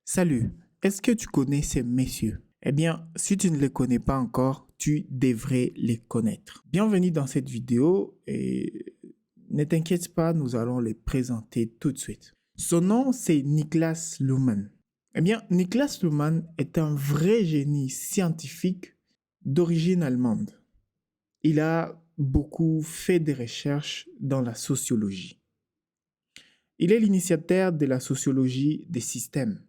Salut, est-ce que tu connais ces messieurs? Eh bien, si tu ne les connais pas encore, tu devrais les connaître. Bienvenue dans cette vidéo et ne t'inquiète pas, nous allons les présenter tout de suite. Son nom, c'est Niklas Luhmann. Eh bien, Niklas Luhmann est un vrai génie scientifique d'origine allemande. Il a beaucoup fait des recherches dans la sociologie. Il est l'initiateur de la sociologie des systèmes.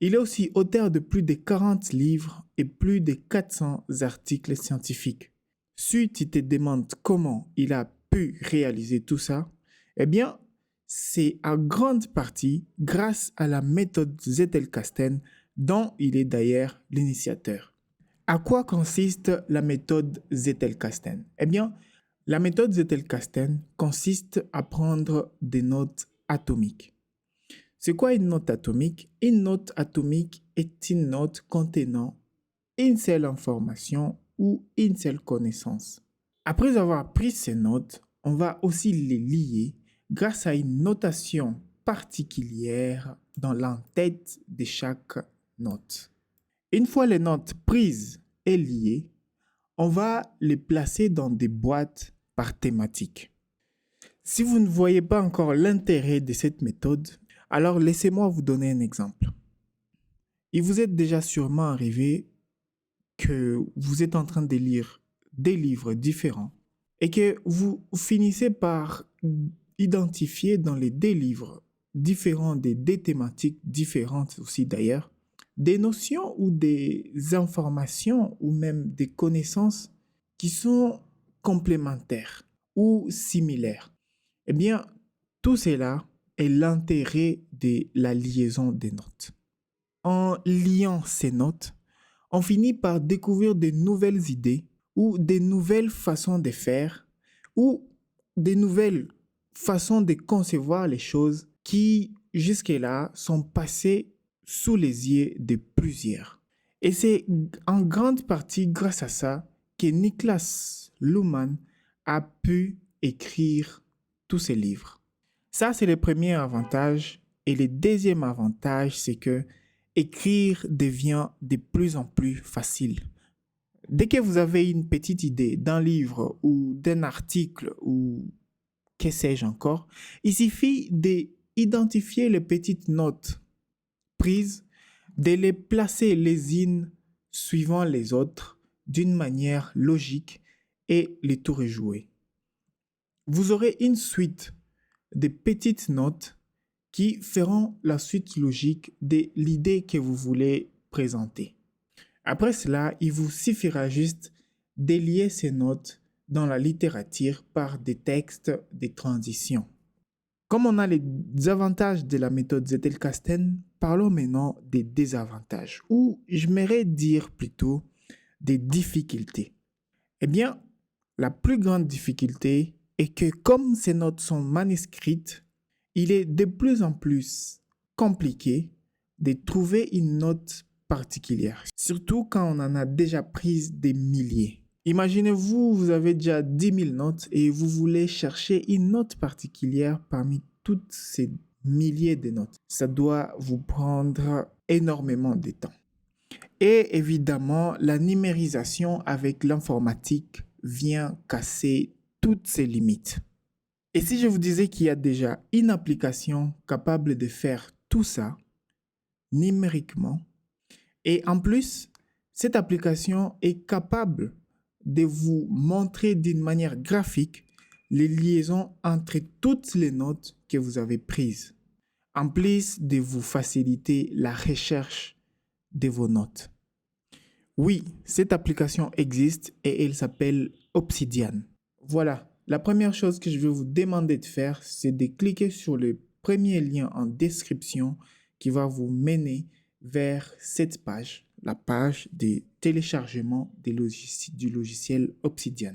Il est aussi auteur de plus de 40 livres et plus de 400 articles scientifiques. Si tu te demandes comment il a pu réaliser tout ça, eh bien, c'est en grande partie grâce à la méthode Zettelkasten dont il est d'ailleurs l'initiateur. À quoi consiste la méthode Zettelkasten? Eh bien, la méthode Zettelkasten consiste à prendre des notes atomiques. C'est quoi une note atomique? Une note atomique est une note contenant une seule information ou une seule connaissance. Après avoir pris ces notes, on va aussi les lier grâce à une notation particulière dans l'entête de chaque note. Une fois les notes prises et liées, on va les placer dans des boîtes par thématique. Si vous ne voyez pas encore l'intérêt de cette méthode, alors laissez-moi vous donner un exemple. Il vous est déjà sûrement arrivé que vous êtes en train de lire des livres différents et que vous finissez par identifier dans les deux livres différents, des thématiques différentes aussi d'ailleurs, des notions ou des informations ou même des connaissances qui sont complémentaires ou similaires. Eh bien, tout cela est l'intérêt de la liaison des notes. En liant ces notes, on finit par découvrir de nouvelles idées ou des nouvelles façons de faire ou des nouvelles façons de concevoir les choses qui, jusque-là, sont passées sous les yeux de plusieurs. Et c'est en grande partie grâce à ça que Niklas Luhmann a pu écrire tous ses livres. Ça, c'est le premier avantage. Et le deuxième avantage, c'est que écrire devient de plus en plus facile. Dès que vous avez une petite idée d'un livre ou d'un article ou que sais-je encore, il suffit d'identifier les petites notes prises, de les placer les unes suivant les autres d'une manière logique et les tout rejouer. Vous aurez une suite de petites notes qui feront la suite logique de l'idée que vous voulez présenter. Après cela, il vous suffira juste de lier ces notes dans la littérature par des textes de transition. Comme on a les avantages de la méthode Zettelkasten, parlons maintenant des désavantages, ou j'aimerais dire plutôt des difficultés. Eh bien, la plus grande difficulté est que comme ces notes sont manuscrites, il est de plus en plus compliqué de trouver une note particulière, surtout quand on en a déjà pris des milliers. Imaginez-vous, vous avez déjà 10 000 notes et vous voulez chercher une note particulière parmi toutes ces milliers de notes. Ça doit vous prendre énormément de temps. Et évidemment, la numérisation avec l'informatique vient casser toutes ces limites. Et si je vous disais qu'il y a déjà une application capable de faire tout ça numériquement, et en plus, cette application est capable de vous montrer d'une manière graphique les liaisons entre toutes les notes que vous avez prises, en plus de vous faciliter la recherche de vos notes. Oui, cette application existe et elle s'appelle Obsidian. Voilà, la première chose que je vais vous demander de faire, c'est de cliquer sur le premier lien en description qui va vous mener vers cette page, la page de téléchargement du logiciel Obsidian.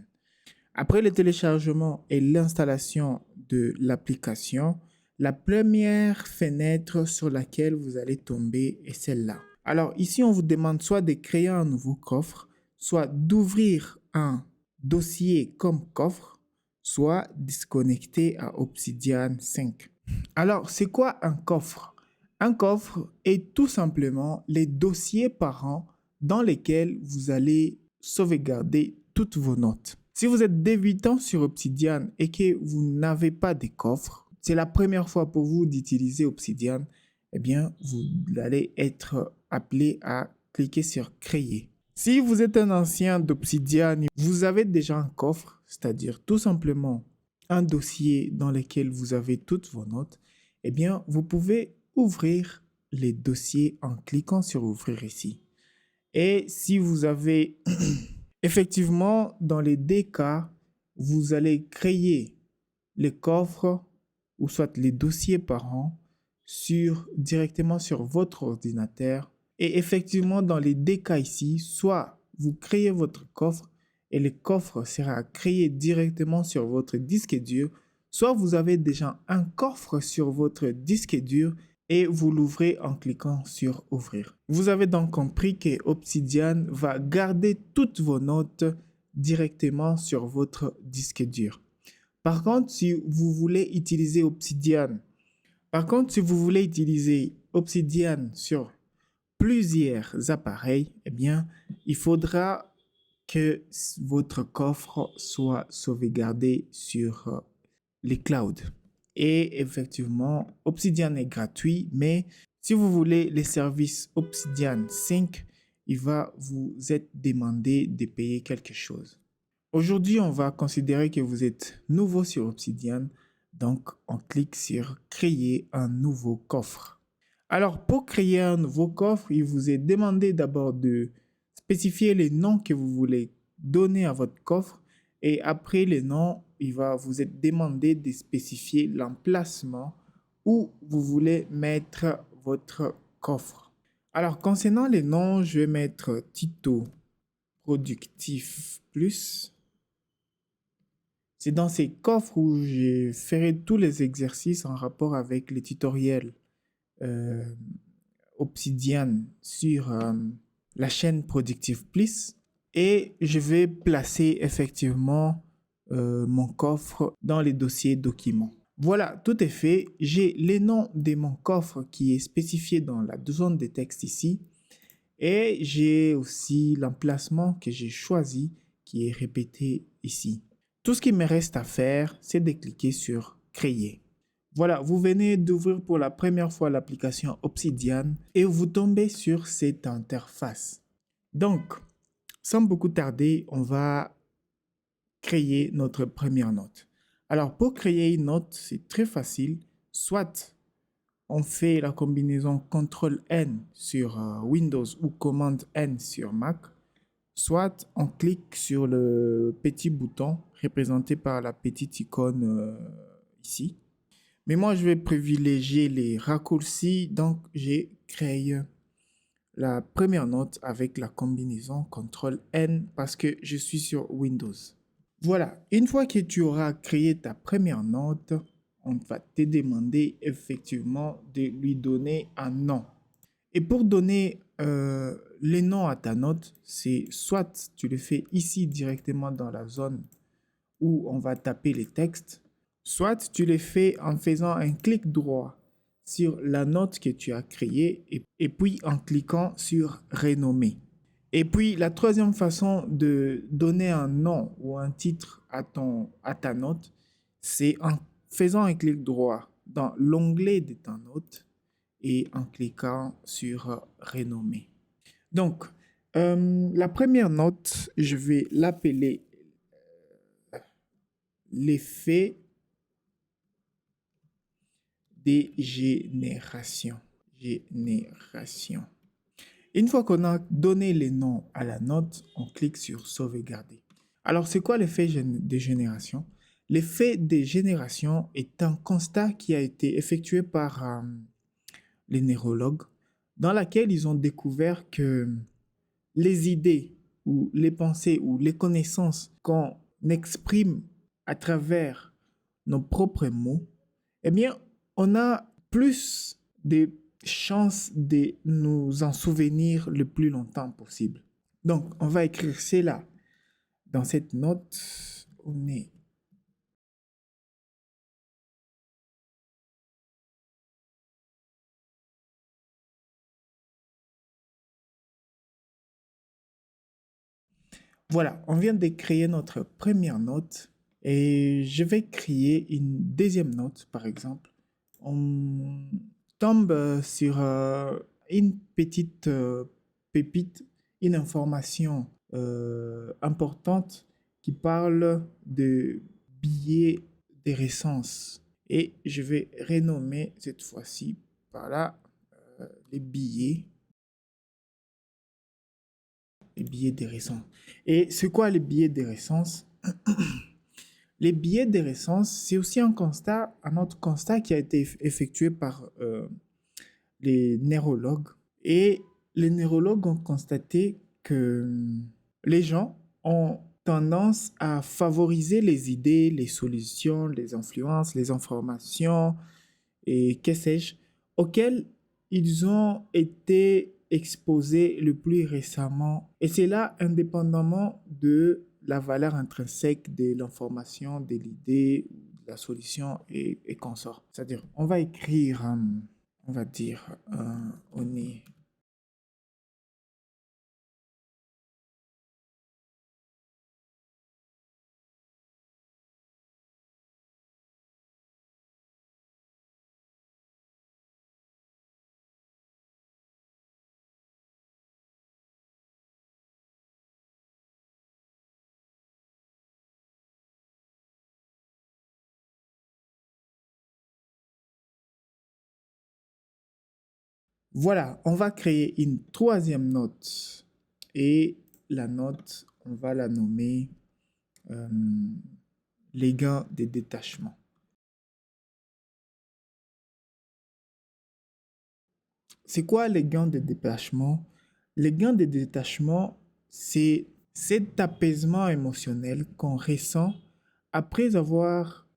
Après le téléchargement et l'installation de l'application, la première fenêtre sur laquelle vous allez tomber est celle-là. Alors ici, on vous demande soit de créer un nouveau coffre, soit d'ouvrir un dossier comme coffre, soit de se connecter à Obsidian 5. Alors, c'est quoi un coffre? Un coffre est tout simplement les dossiers parents dans lesquels vous allez sauvegarder toutes vos notes. Si vous êtes débutant sur Obsidian et que vous n'avez pas de coffre, c'est la première fois pour vous d'utiliser Obsidian, eh bien, vous allez être appelé à cliquer sur Créer. Si vous êtes un ancien d'Obsidian, vous avez déjà un coffre, c'est-à-dire tout simplement un dossier dans lequel vous avez toutes vos notes, eh bien, vous pouvez ouvrir les dossiers en cliquant sur Ouvrir ici. Et si vous avez effectivement, dans les deux cas, vous allez créer les coffres ou soit les dossiers parents directement sur votre ordinateur. Et effectivement, dans les deux cas ici, soit vous créez votre coffre et le coffre sera créé directement sur votre disque dur, soit vous avez déjà un coffre sur votre disque dur et vous l'ouvrez en cliquant sur Ouvrir. Vous avez donc compris que Obsidian va garder toutes vos notes directement sur votre disque dur. Par contre, si vous voulez utiliser Obsidian sur plusieurs appareils, eh bien, il faudra que votre coffre soit sauvegardé sur les clouds. Et effectivement, Obsidian est gratuit, mais si vous voulez les services Obsidian Sync, il va vous être demandé de payer quelque chose. Aujourd'hui, on va considérer que vous êtes nouveau sur Obsidian, donc on clique sur Créer un nouveau coffre. Alors, pour créer un nouveau coffre, il vous est demandé d'abord de spécifier les noms que vous voulez donner à votre coffre et après les noms, il va vous être demandé de spécifier l'emplacement où vous voulez mettre votre coffre. Alors, concernant les noms, je vais mettre Tito Productif Plus. C'est dans ces coffres où je ferai tous les exercices en rapport avec les tutoriels Obsidian sur la chaîne Productive Plus et je vais placer effectivement mon coffre dans les dossiers documents. Voilà, tout est fait. J'ai les noms de mon coffre qui est spécifié dans la zone de texte ici et j'ai aussi l'emplacement que j'ai choisi qui est répété ici. Tout ce qui me reste à faire, c'est de cliquer sur Créer. Voilà, vous venez d'ouvrir pour la première fois l'application Obsidian et vous tombez sur cette interface. Donc, sans beaucoup tarder, on va créer notre première note. Alors, pour créer une note, c'est très facile. Soit on fait la combinaison CTRL-N sur Windows ou Command-N sur Mac, soit on clique sur le petit bouton représenté par la petite icône ici. Mais moi, je vais privilégier les raccourcis. Donc, j'ai créé la première note avec la combinaison CTRL-N parce que je suis sur Windows. Voilà. Une fois que tu auras créé ta première note, on va te demander effectivement de lui donner un nom. Et pour donner les noms à ta note, c'est soit tu le fais ici directement dans la zone où on va taper les textes, soit tu le fais en faisant un clic droit sur la note que tu as créée et puis en cliquant sur Renommer. Et puis la troisième façon de donner un nom ou un titre à ta note, c'est en faisant un clic droit dans l'onglet de ta note et en cliquant sur Renommer. Donc, la première note, je vais l'appeler l'effet des générations. Une fois qu'on a donné les noms à la note, on clique sur sauvegarder. Alors, c'est quoi l'effet des générations? L'effet des générations est un constat qui a été effectué par les neurologues, dans laquelle ils ont découvert que les idées ou les pensées ou les connaissances qu'on exprime à travers nos propres mots, eh bien, on a plus de chances de nous en souvenir le plus longtemps possible. Donc, on va écrire cela dans cette note. On est Voilà, on vient de créer notre première note et je vais créer une deuxième note, par exemple. On tombe sur une petite pépite, une information importante qui parle de billets de récence. Et je vais renommer cette fois-ci par là les billets de récence. Et c'est quoi les billets de récence? Les billets de récence, c'est aussi un autre constat qui a été effectué par les neurologues. Et les neurologues ont constaté que les gens ont tendance à favoriser les idées, les solutions, les influences, les informations et que sais-je, auxquelles ils ont été exposés le plus récemment. Et c'est là indépendamment de la valeur intrinsèque de l'information, de l'idée, de la solution et consort. C'est-à-dire, on va écrire, on va dire, on est. Voilà, on va créer une troisième note. Et la note, on va la nommer euh, les gains de détachement. C'est quoi les gains de détachement? Les gains de détachement, c'est cet apaisement émotionnel qu'on ressent après avoir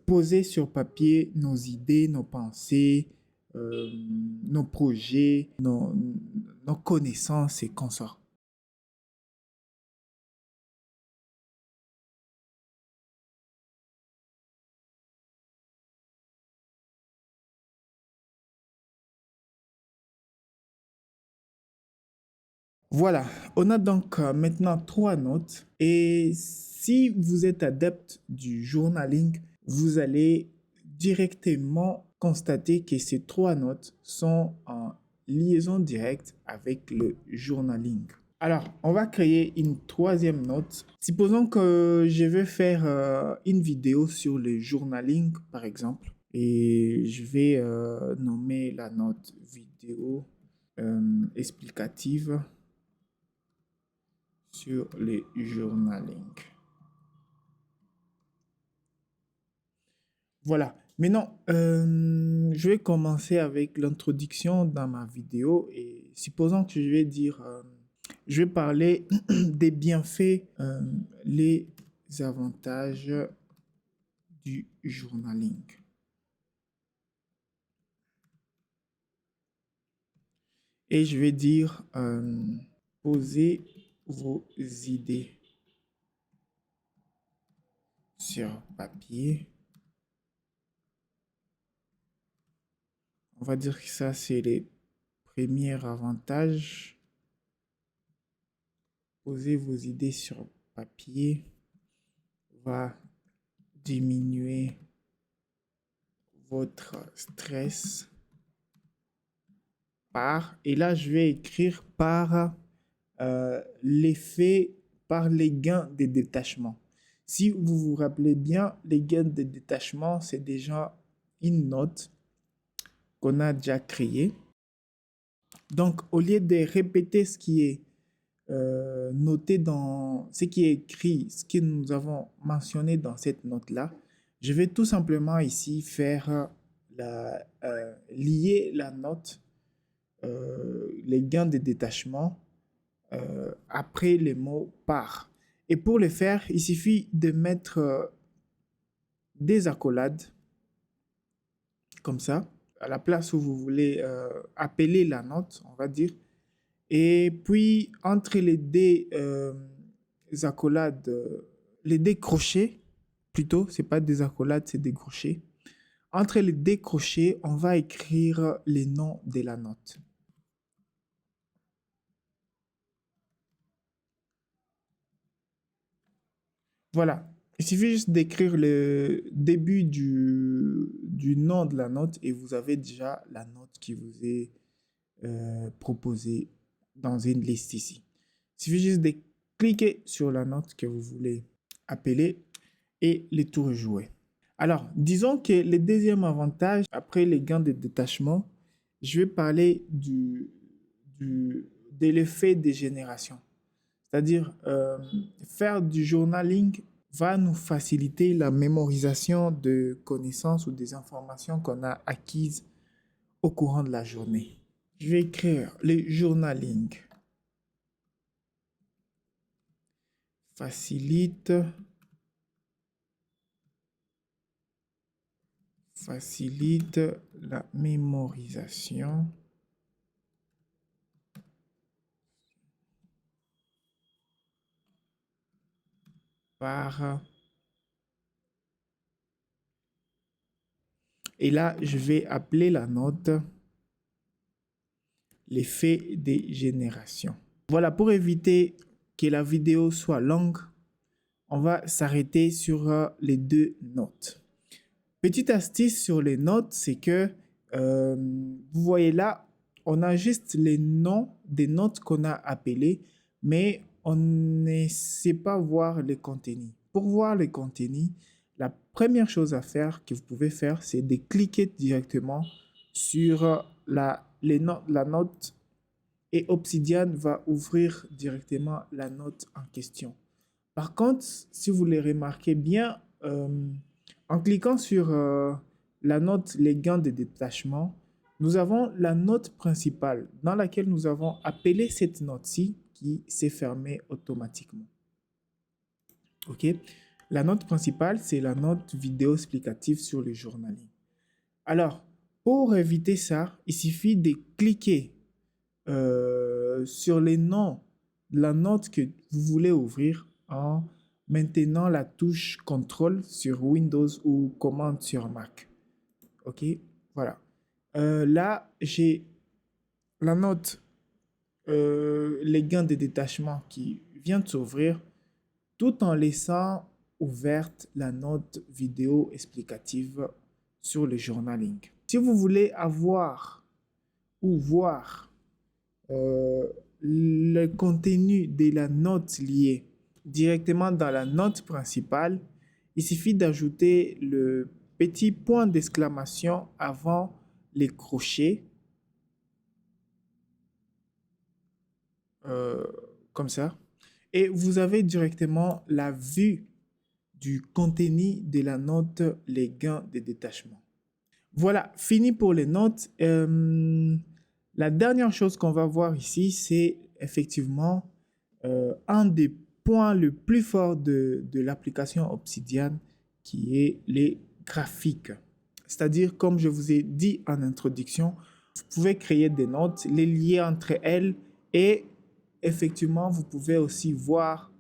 posé sur papier nos idées, nos pensées, euh, nos projets, nos connaissances et consorts. Voilà, on a donc maintenant trois notes et si vous êtes adepte du journaling, vous allez directement constater que ces trois notes sont en liaison directe avec le journaling. Alors, on va créer une troisième note. Supposons que je vais faire une vidéo sur le journaling, par exemple, et je vais nommer la note vidéo explicative sur les journaling. Voilà. Maintenant, je vais commencer avec l'introduction dans ma vidéo et supposons que je vais dire, je vais parler des bienfaits, les avantages du journaling. Et je vais dire, posez vos idées sur papier. On va dire que ça, c'est les premiers avantages. Posez vos idées sur papier va diminuer votre stress par, et là je vais écrire par l'effet, par les gains de détachement. Si vous vous rappelez bien, les gains de détachement, c'est déjà une note qu'on a déjà créée. Donc, au lieu de répéter ce qui est noté dans ce qui est écrit, ce que nous avons mentionné dans cette note-là, je vais tout simplement ici faire lier la note, les gains de détachement après les mots par. Et pour le faire, il suffit de mettre des accolades comme ça, à la place où vous voulez appeler la note, on va dire. Et puis, entre les deux accolades, les décrochés, plutôt, c'est pas des accolades, c'est des crochets. Entre les décrochés, on va écrire les noms de la note. Voilà. Il suffit juste d'écrire le début du nom de la note et vous avez déjà la note qui vous est proposée dans une liste ici. Il suffit juste de cliquer sur la note que vous voulez appeler et le tour est joué. Alors, disons que le deuxième avantage, après les gains de détachement, je vais parler de l'effet de génération. C'est-à-dire, faire du journaling va nous faciliter la mémorisation de connaissances ou des informations qu'on a acquises au courant de la journée. Je vais écrire le journaling. Facilite la mémorisation par... Et là, je vais appeler la note l'effet des générations. Voilà, pour éviter que la vidéo soit longue, on va s'arrêter sur les deux notes. Petite astuce sur les notes, c'est que vous voyez là, on a juste les noms des notes qu'on a appelées, mais on ne sait pas voir les contenus. Pour voir les contenus, la première chose à faire que vous pouvez faire, c'est de cliquer directement sur la note et Obsidian va ouvrir directement la note en question. Par contre, si vous les remarquez bien, en cliquant sur la note les gains de détachement, nous avons la note principale dans laquelle nous avons appelé cette note-ci qui s'est fermée automatiquement. OK? La note principale, c'est la note vidéo explicative sur le journaling. Alors, pour éviter ça, il suffit de cliquer sur les noms de la note que vous voulez ouvrir en maintenant la touche contrôle sur Windows ou commande sur Mac. OK, voilà. Là, j'ai la note, les gains de détachement qui vient de s'ouvrir tout en laissant ouverte la note vidéo explicative sur le journaling. Si vous voulez avoir ou voir le contenu de la note liée directement dans la note principale, il suffit d'ajouter le petit point d'exclamation avant les crochets, comme ça, et vous avez directement la vue du contenu de la note, les gains de détachement. Voilà, fini pour les notes. La dernière chose qu'on va voir ici, c'est effectivement un des points le plus fort de l'application Obsidian, qui est les graphiques. C'est-à-dire, comme je vous ai dit en introduction, vous pouvez créer des notes, les lier entre elles et effectivement, vous pouvez aussi voir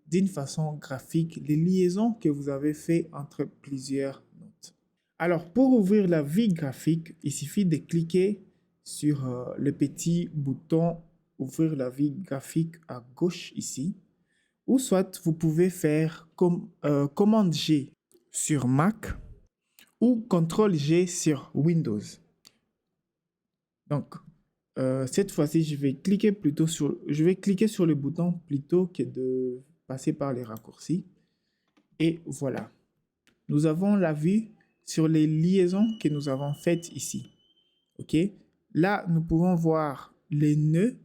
d'une façon graphique les liaisons que vous avez fait entre plusieurs notes. Alors, pour ouvrir la vue graphique, il suffit de cliquer sur le petit bouton ouvrir la vue graphique à gauche ici, ou soit vous pouvez faire commande G sur Mac ou CTRL G sur Windows. Donc, cette fois-ci, je vais cliquer sur le bouton plutôt que de passer par les raccourcis. Et voilà. Nous avons la vue sur les liaisons que nous avons faites ici. OK? Là, nous pouvons voir les nœuds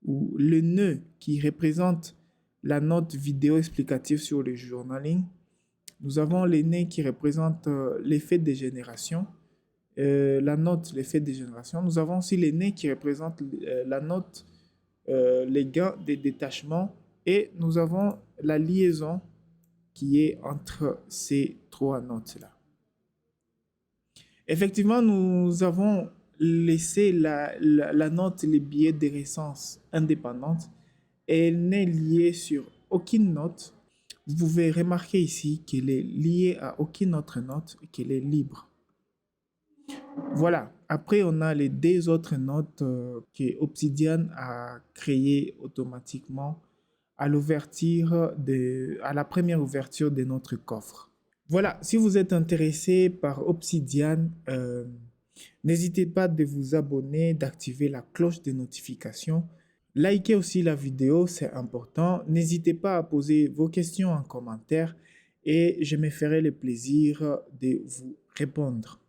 ou le nœud qui représente la note vidéo explicative sur le journaling. Nous avons les nœuds qui représentent l'effet de génération. La note, l'effet de génération. Nous avons aussi les nœuds qui représentent la note, les gains de détachement. Et nous avons la liaison qui est entre ces trois notes-là. Effectivement, nous avons laissé la note, les billets de récence indépendante. Elle n'est liée sur aucune note. Vous pouvez remarquer ici qu'elle est liée à aucune autre note et qu'elle est libre. Voilà. Après, on a les deux autres notes que Obsidian a créées automatiquement à la première ouverture de notre coffre. Voilà, si vous êtes intéressé par Obsidian, n'hésitez pas de vous abonner, d'activer la cloche de notification. Likez aussi la vidéo, c'est important. N'hésitez pas à poser vos questions en commentaire et je me ferai le plaisir de vous répondre.